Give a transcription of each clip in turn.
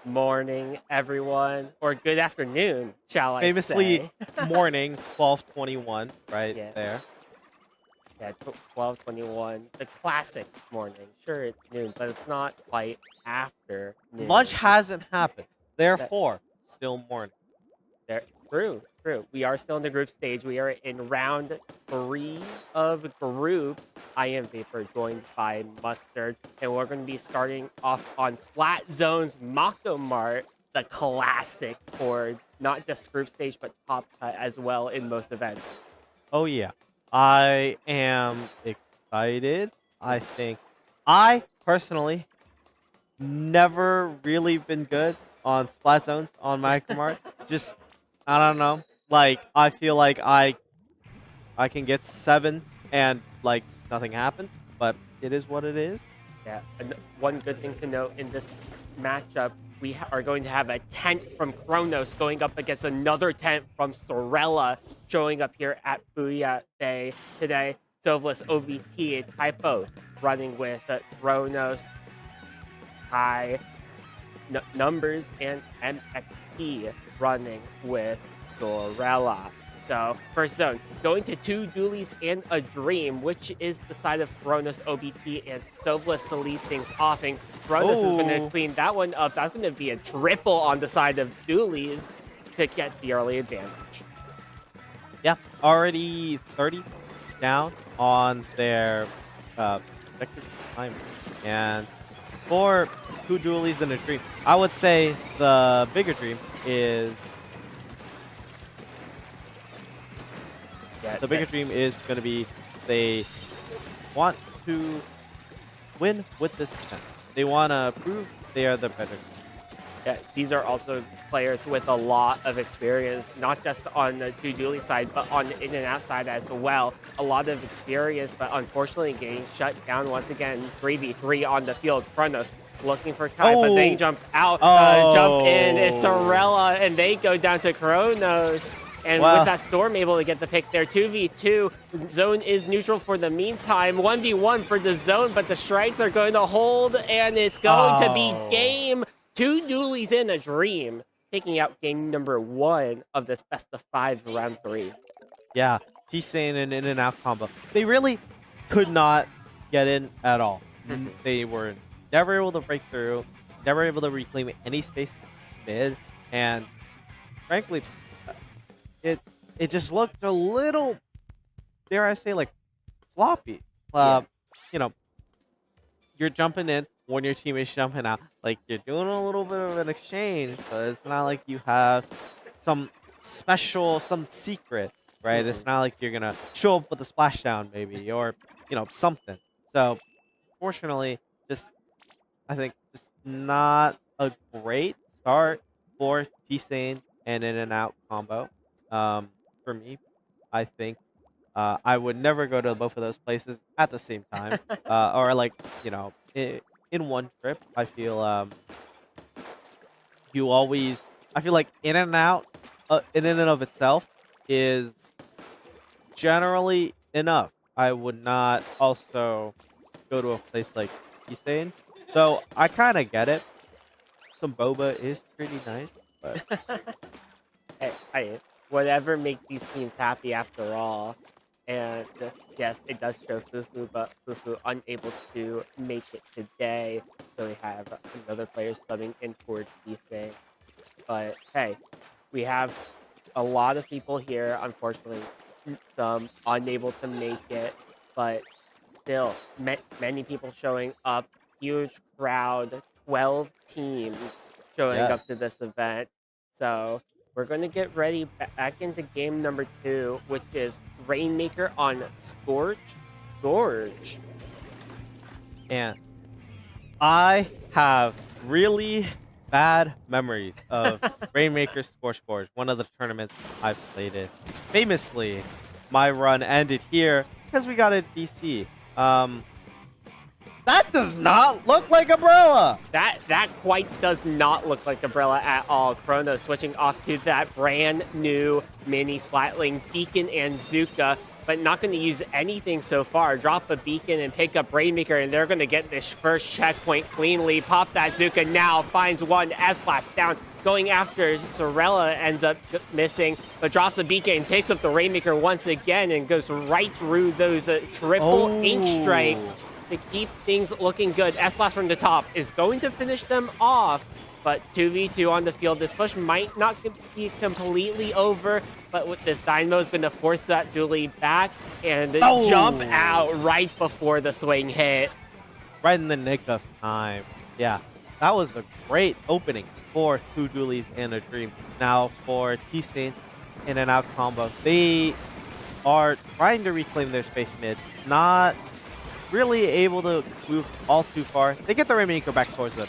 morning, everyone, or good afternoon, shall I Famously, say? morning 12:21, right Yeah, there. yeah, 12:21, the classic morning. Sure, it's noon, but it's not quite after Lunch noon. hasn't happened, That therefore, still morning. there, true, true. We are still in the group stage. We are in round three of groups. I am Vapor, joined by Mustard, and we're going to be starting off on Splat Zone's Mako Mart, the classic for not just group stage but top cut as well in most events. Oh yeah, I am excited. I think I personally never really been good on splat zones on Micromart. Just I don't know. Like I feel like I can get 7 and like nothing happens, but it is what it is. Yeah, and one good thing to note in this matchup, we are going to have a tent from Kronos going up against another tent from Sorella showing up here at Booyah Bay today. Sovlis, OVT, and Typo running with Kronos, high numbers, and MXT running with Sorella. So, first zone, going to 2 Dualies and a Dream, which is the side of Kronos, OBT, and Sovlis to lead things off. And Kronos is going to clean that one up. That's going to be a triple on the side of Dualies to get the early advantage. Yeah, already 30 down on their effective time. And for 2 Dualies and a Dream, I would say the bigger Dream is... Yeah, the bigger dream is going to be they want to win with this defense. They want to prove they are the better. Yeah, these are also players with a lot of experience, not just on the 2 Dualies side, but on the in and out side as well. A lot of experience, but unfortunately getting shut down once again. 3v3 on the field. Kronos looking for Kai, but they jump out, jump in. It's Sorella, and they go down to Kronos. And with that Storm able to get the pick there, 2v2, Zone is neutral for the meantime. 1v1 for the Zone, but the strikes are going to hold, and it's going to be game. 2 Dualies in a Dream, taking out game number 1 of this best of 5 round 3. Yeah, Tisane and in and out combo. They really could not get in at all. They were never able to break through, never able to reclaim any space mid, and frankly, it just looked a little, dare I say, like sloppy. You know, you're jumping in when your team is jumping out. Like you're doing a little bit of an exchange, but it's not like you have some special, some secret, right? It's not like you're gonna show up with a splashdown maybe, or something. So, fortunately, I think just not a great start for Tisane and in and out combo. For me, I think I would never go to both of those places at the same time, or like in one trip. I feel I feel like in and out, in and of itself, is generally enough. I would not also go to a place like Tisane, though I kind of get it. Some boba is pretty nice, but Hey, whatever makes these teams happy after all. And yes, it does show Fufu, but Fufu unable to make it today. So we have another player subbing in towards Tisane. But hey, we have a lot of people here, unfortunately, some unable to make it, but still, many people showing up. Huge crowd, 12 teams showing up to this event. So we're going to get ready back into game number 2, which is Rainmaker on Scorch Gorge. And I have really bad memories of Rainmaker Scorch Gorge, one of the tournaments I've played in. Famously, my run ended here because we got a DC. That does not look like Umbrella! That quite does not look like Umbrella at all. Kronos switching off to that brand new mini Splatling Beacon and Zuka. but not going to use anything so far. Drop a beacon and pick up Rainmaker, and they're going to get this first checkpoint cleanly. Pop that Zuka now, finds one, Esblast down, going after Sorella, ends up missing, but drops a beacon, takes up the Rainmaker once again, and goes right through those triple ink strikes to keep things looking good. Esblast from the top is going to finish them off, but 2v2 on the field. This push might not be completely over, but with this Dynamo is going to force that Dualie back and jump out right before the swing hit. Right in the nick of time. Yeah, that was a great opening for two Dualies and a Dream. Now for Tisane in and out combo, they are trying to reclaim their space mid, not really able to move all too far. They get the Rainmaker back towards them,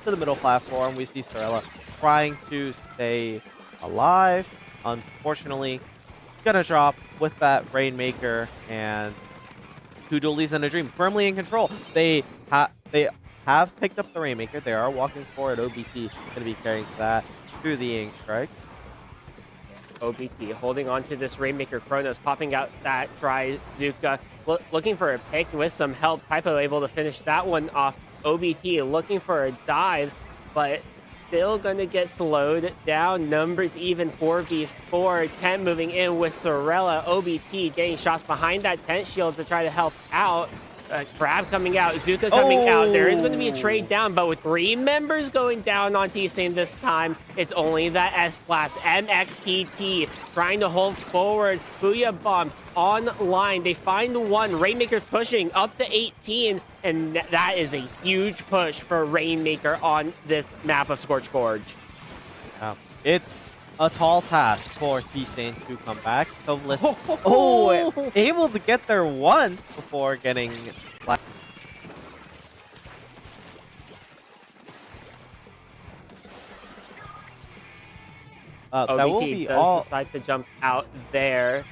to the middle platform. We see Sorella trying to stay alive. Unfortunately, gonna drop with that Rainmaker, and two Dualies and a Dream firmly in control. They have picked up the Rainmaker. They are walking forward. OBT gonna be carrying that through the ink strikes. OBT holding on to this Rainmaker. Chronos popping out that dry Zuka, looking for a pick with some help. Typo able to finish that one off. OBT looking for a dive, but still gonna get slowed down. Numbers even 4v4. Tent moving in with Sorella. OBT getting shots behind that tent shield to try to help out. Crab coming out, Zuka coming out. There is going to be a trade down, but with 3 members going down on Tisane this time, it's only that S-Blast. MXTT trying to hold forward. Booyah Bomb online. They find one. Rainmaker pushing up to 18, and that is a huge push for Rainmaker on this map of Scorch Gorge. It's a tall task for Tisane to come back. So able to get their one before getting that will be does decide to jump out there,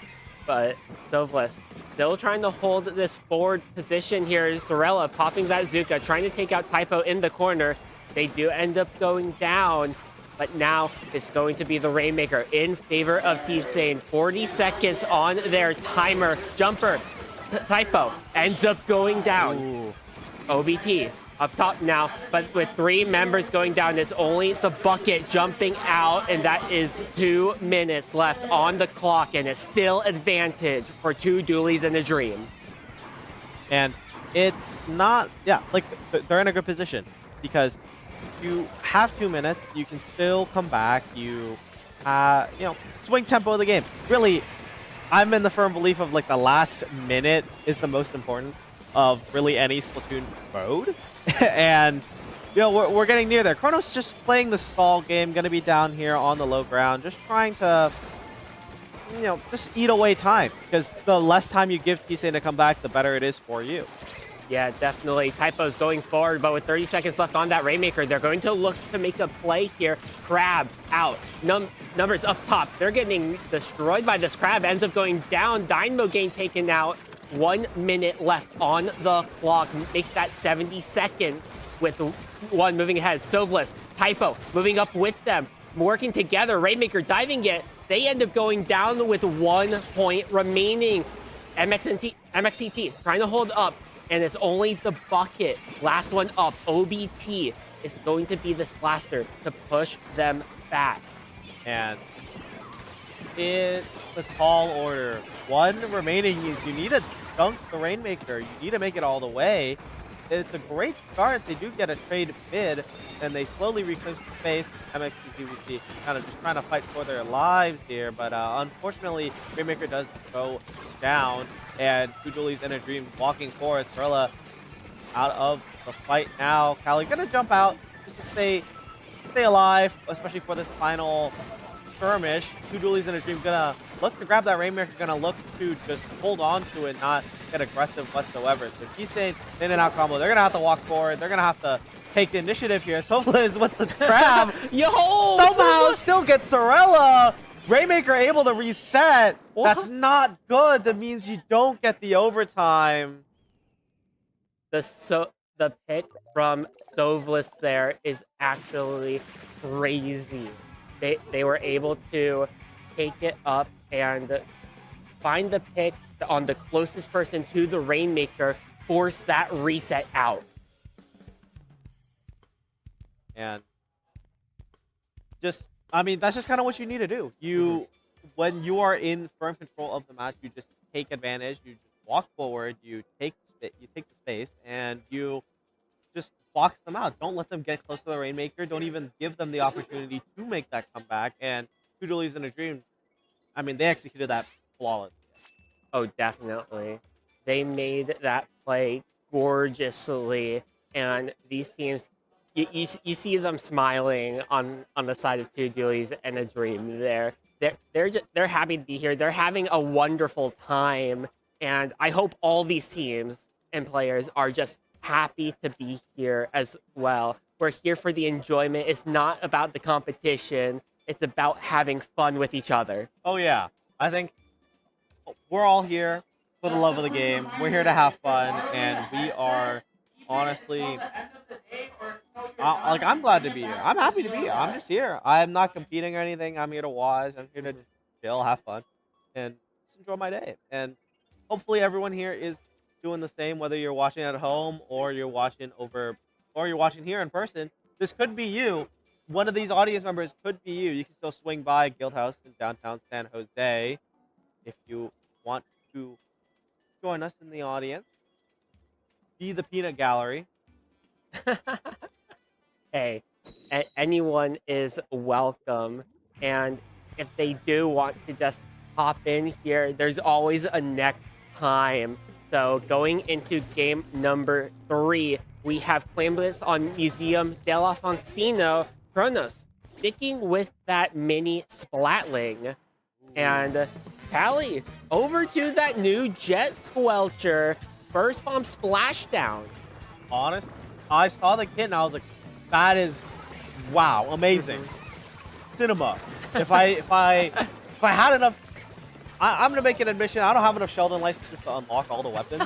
but Sovless still trying to hold this forward position here. Sorella popping that Zuka, trying to take out Typo in the corner. They do end up going down, but now it's going to be the Rainmaker in favor of Tisane. 40 seconds on their timer. Jumper, Typo ends up going down. Ooh. OBT up top now, but with 3 members going down, it's only the Bucket jumping out, and that is 2 minutes left on the clock, and it's still advantage for 2 Dualies and a Dream. And it's not, like they're in a good position because you have 2 minutes, you can still come back, you swing tempo of the game. Really, I'm in the firm belief of like the last minute is the most important of really any Splatoon mode. And we're getting near there. Chronos just playing the stall game, gonna be down here on the low ground, just trying to just eat away time, because the less time you give Tisane to come back, the better it is for you. Yeah, definitely. Typo's going forward, but with 30 seconds left on that Rainmaker, they're going to look to make a play here. Crab out. Numbers up top. They're getting destroyed by this Crab. Ends up going down. Dynamo game taken out. 1 minute left on the clock. Make that 70 seconds with 1 moving ahead. Sovless, Typo moving up with them. Working together. Rainmaker diving it. They end up going down with 1 point remaining. MXCT trying to hold up. And it's only the Bucket. Last one up. OBT is going to be this blaster to push them back. And it's a tall order. 1 remaining. You need to dunk the Rainmaker. You need to make it all the way. It's a great start. They do get a trade mid, and they slowly reclaim space. MXTT kind of just trying to fight for their lives here, but unfortunately, Rainmaker does go down. And 2 Dualies and a Dream walking forward. Sorella out of the fight now. Callie gonna jump out just to stay alive, especially for this final skirmish. 2 Dualies and a Dream gonna look to grab that Rainmaker, gonna look to just hold on to it, not get aggressive whatsoever. So Tisane in and out combo. They're gonna have to walk forward. They're gonna have to take the initiative here. Sovla with the Crab. Somehow still gets Sorella. Rainmaker able to reset. What? That's not good. That means you don't get the overtime. The pick from Sovless there is actually crazy. They were able to take it up and find the pick on the closest person to the Rainmaker, force that reset out. And just, I mean, that's just kind of what you need to do. When you are in firm control of the match, you just take advantage. You just walk forward. You take the space, and you just box them out. Don't let them get close to the Rainmaker. Don't even give them the opportunity to make that comeback. And Two Dualies in a Dream, I mean, they executed that flawlessly. Oh, definitely. They made that play gorgeously, and these teams, you see them smiling on the side of Two Dualies and a Dream. They're happy to be here. They're having a wonderful time, and I hope all these teams and players are just happy to be here as well. We're here for the enjoyment. It's not about the competition. It's about having fun with each other. Oh yeah, I think we're all here for the love of the game. We're here to have fun, and we are honestly, I'm glad to be here. I'm happy to be here. I'm just here. I'm not competing or anything. I'm here to watch. I'm here to chill, have fun, and just enjoy my day. And hopefully everyone here is doing the same, whether you're watching at home or you're watching here in person. This could be you. One of these audience members could be you. You can still swing by Guildhouse in downtown San Jose if you want to join us in the audience. Be the peanut gallery. Hey, anyone is welcome. And if they do want to just hop in here, there's always a next time. So going into game number 3, we have Claimless on Museum dell'Alfonsino. Kronos sticking with that mini Splatling. And Callie, over to that new Jet Squelcher. First bomb splashdown. Honest, I saw the kit and I was like, that is, wow, amazing. Cinema. If I had enough, I'm gonna make an admission. I don't have enough Sheldon licenses to unlock all the weapons.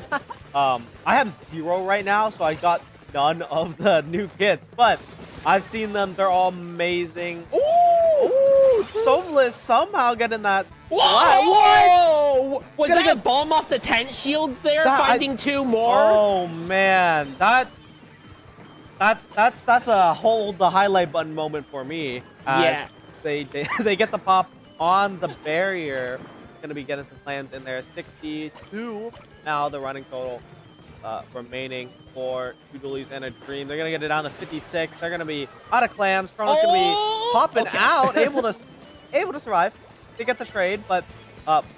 I have 0 right now, so I got none of the new kits. But I've seen them. They're all amazing. Ooh! Sovlis somehow getting that. Whoa! Was that a bomb off the tent shield there? Finding 2 more? Oh man, that's a hold the highlight button moment for me. Yeah. They get the pop on the barrier. Gonna be getting some clams in there. 62 now the running total remaining for Two Dualies and a Dream. They're gonna get it down to 56. They're gonna be out of clams. Chrono's gonna be popping out, able to survive. They get the trade, but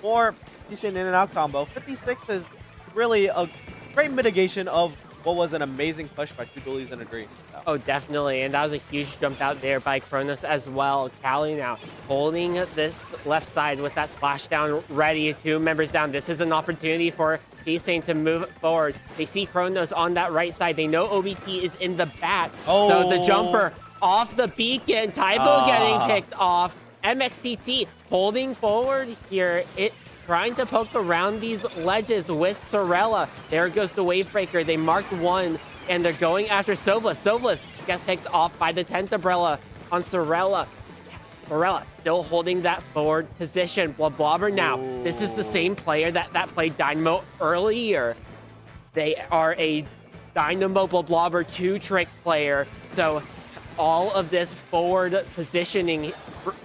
for Tisane in and out combo, 56 is really a great mitigation of what was an amazing push by Two Dualies and a Dream. So. Oh, definitely. And that was a huge jump out there by Kronos as well. Callie now holding this left side with that splashdown ready. 2 members down. This is an opportunity for Tisane to move forward. They see Kronos on that right side. They know OBT is in the back. Oh. So the jumper off the beacon. Tybo getting picked off. MXTT holding forward here. Trying to poke around these ledges with Sorella. There goes the Wavebreaker. They marked 1, and they're going after Sovlis. Sovlis gets picked off by the 10th Umbrella on Sorella. Sorella still holding that forward position. Blobber now. Ooh. This is the same player that played Dynamo earlier. They are a Dynamo Blobber 2-trick player. So all of this forward positioning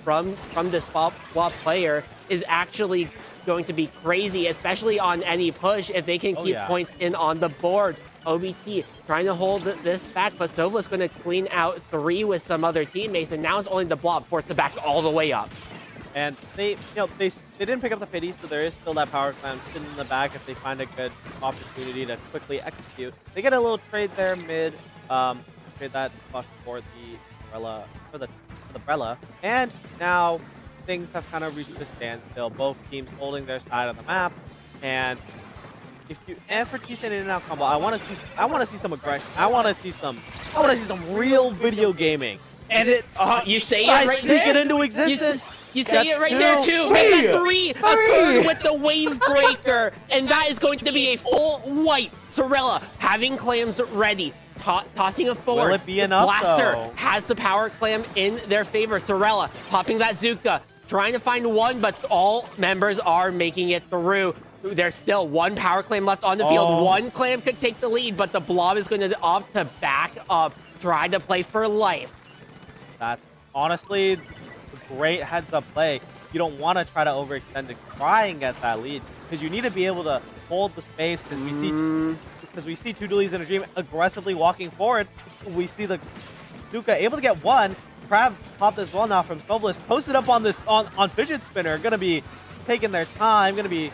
from this Blob player is actually going to be crazy, especially on any push if they can keep points in on the board. OBT trying to hold this back, but Sovlis going to clean out 3 with some other teammates, and now it's only the Blob forced to back all the way up. And they didn't pick up the pity, so there is still that power clam sitting in the back if they find a good opportunity to quickly execute. They get a little trade there mid, trade that push for the umbrella, for the Brella, and now things have kind of reached a standstill. Both teams holding their side of the map, and for Tisane in and out combo, I want to see some aggression. I want to see some real video gaming. And you say it right speak there. It into existence. You say it right there too. Make that 3, a third with the wave breaker, and that is going to be a full white. Sorella having clams ready. Tossing it forward. Will it be enough, Blaster though? has the power clam in their favor. Sorella popping that Zuka, trying to find 1, but all members are making it through. There's still one power clam left on the field. One clam could take the lead, but the blob is going to opt to back up, try to play for life. That's honestly a great heads-up play. You don't want to try to overextend and try and get that lead because you need to be able to hold the space because we see two Dualies in a dream aggressively walking forward. We see the Zuka able to get one. Crab popped as well now from Soveless. Posted up on this on fidget spinner. Gonna be taking their time. Gonna be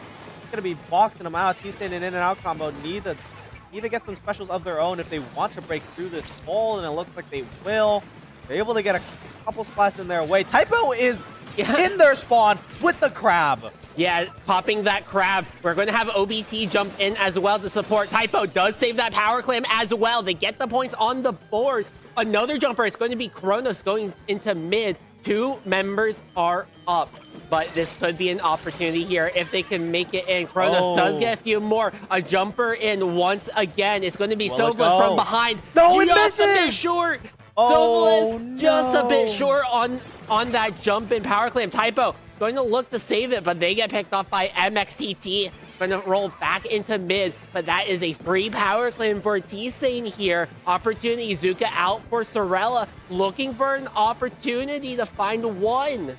boxing them out. Tisane and in and out combo need to get some specials of their own if they want to break through this hole, and it looks like they will. They're able to get a couple spots in their way. Typo is in their spawn with the crab. Yeah, popping that crab. We're going to have OBC jump in as well to support. Typo does save that power clam as well. They get the points on the board. Another jumper. It's going to be Kronos going into mid. 2 members are up, but this could be an opportunity here if they can make it in. Kronos does get a few more. A jumper in once again. It's going to be Soveless from behind. No, just a bit short. Soveless just a bit short on that jump in power clam. Typo going to look to save it, but they get picked off by MXTT. Going to roll back into mid, but that is a free power clam for Tisane here. Opportunity, Zuka out for Sorella, looking for an opportunity to find one.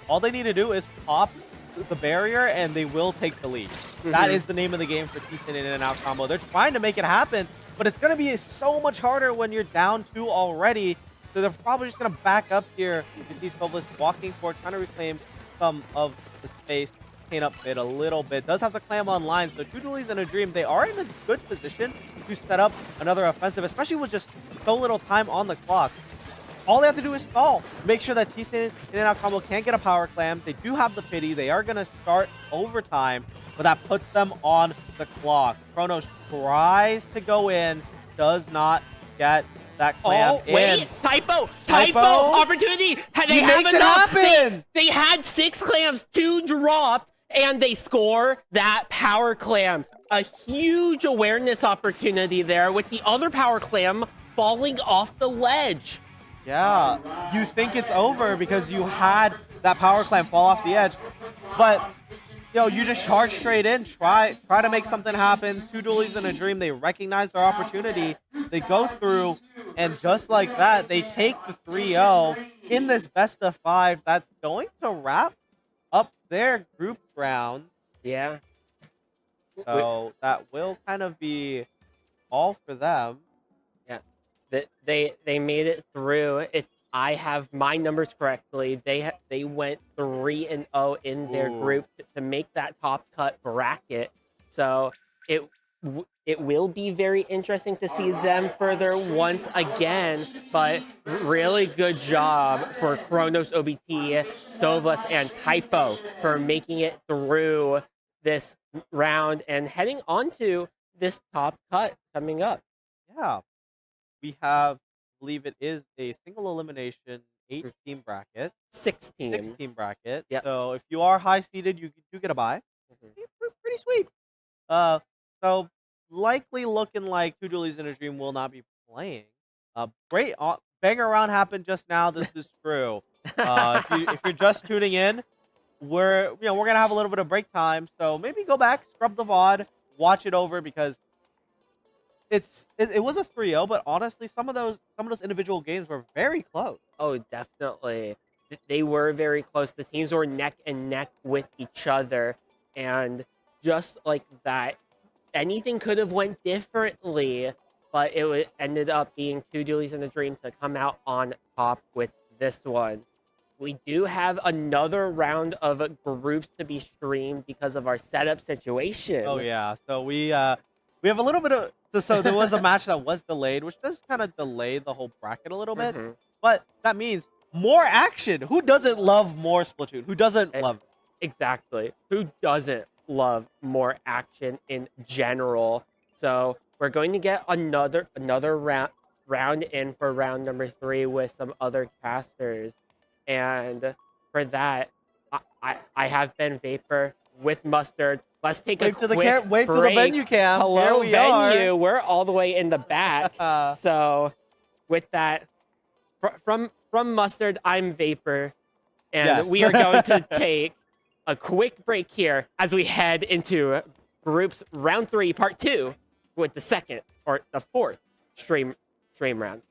All they need to do is pop the barrier, and they will take the lead. That is the name of the game for Tisane in and out combo. They're trying to make it happen, but it's going to be so much harder when you're down 2 already. So they're probably just going to back up here. You see Soveless walking forward, trying to reclaim some of the space. Clean up mid a little bit. Does have to clam online. So 2 Dualies in a dream. They are in a good position to set up another offensive, especially with just so little time on the clock. All they have to do is stall. Make sure that Tisane in and out combo can't get a power clam. They do have the pity. They are going to start overtime, but that puts them on the clock. Kronos tries to go in, does not get that clam in. Wait, typo, opportunity. They have enough. They had 6 clams to drop, and they score that power clam. A huge awareness opportunity there with the other power clam falling off the ledge. Yeah, you think it's over because you had that power clam fall off the edge, but you just charge straight in, try to make something happen. 2 Dualies in a dream. They recognize their opportunity. They go through, and just like that, they take the 3-0 in this best of 5. That's going to wrap up their group round. Yeah. So that will kind of be all for them. Yeah. They made it through. If I have my numbers correctly, they went 3-0 in their group to make that top cut bracket. So it will be very interesting to see them further once again. But really good job for Kronos, OBT, Soveless, and Typo for making it through this round and heading on to this top cut coming up. Yeah, we have, I believe it is a single elimination 8-team bracket. 16 bracket. Yep. So if you are high seeded, you do get a bye. Pretty sweet. So likely looking like 2 Dualies in a dream will not be playing. Great banger round happened just now. This is true. If you're just tuning in, we're gonna have a little bit of break time. So maybe go back, scrub the VOD, watch it over because it was a 3-0, but honestly, some of those individual games were very close. Oh, definitely. They were very close. The teams were neck and neck with each other, and just like that, anything could have went differently, but it ended up being 2 Dualies in a dream to come out on top with this one. We do have another round of groups to be streamed because of our setup situation. Oh yeah, so we have a little bit of so there was a match that was delayed, which does kind of delay the whole bracket a little bit. But that means more action. Who doesn't love more Splatoon? Who doesn't love it? Exactly. Who doesn't love more action in general? So we're going to get another round in for round number 3 with some other casters. And for that, I have been Vapor with Mustard. Let's take a quick wave to the venue cam. Hello, venue. We're all the way in the back. So with that, from Mustard, I'm Vapor. And we are going to take a quick break here as we head into groups round 3, part 2, with the second or the fourth stream round.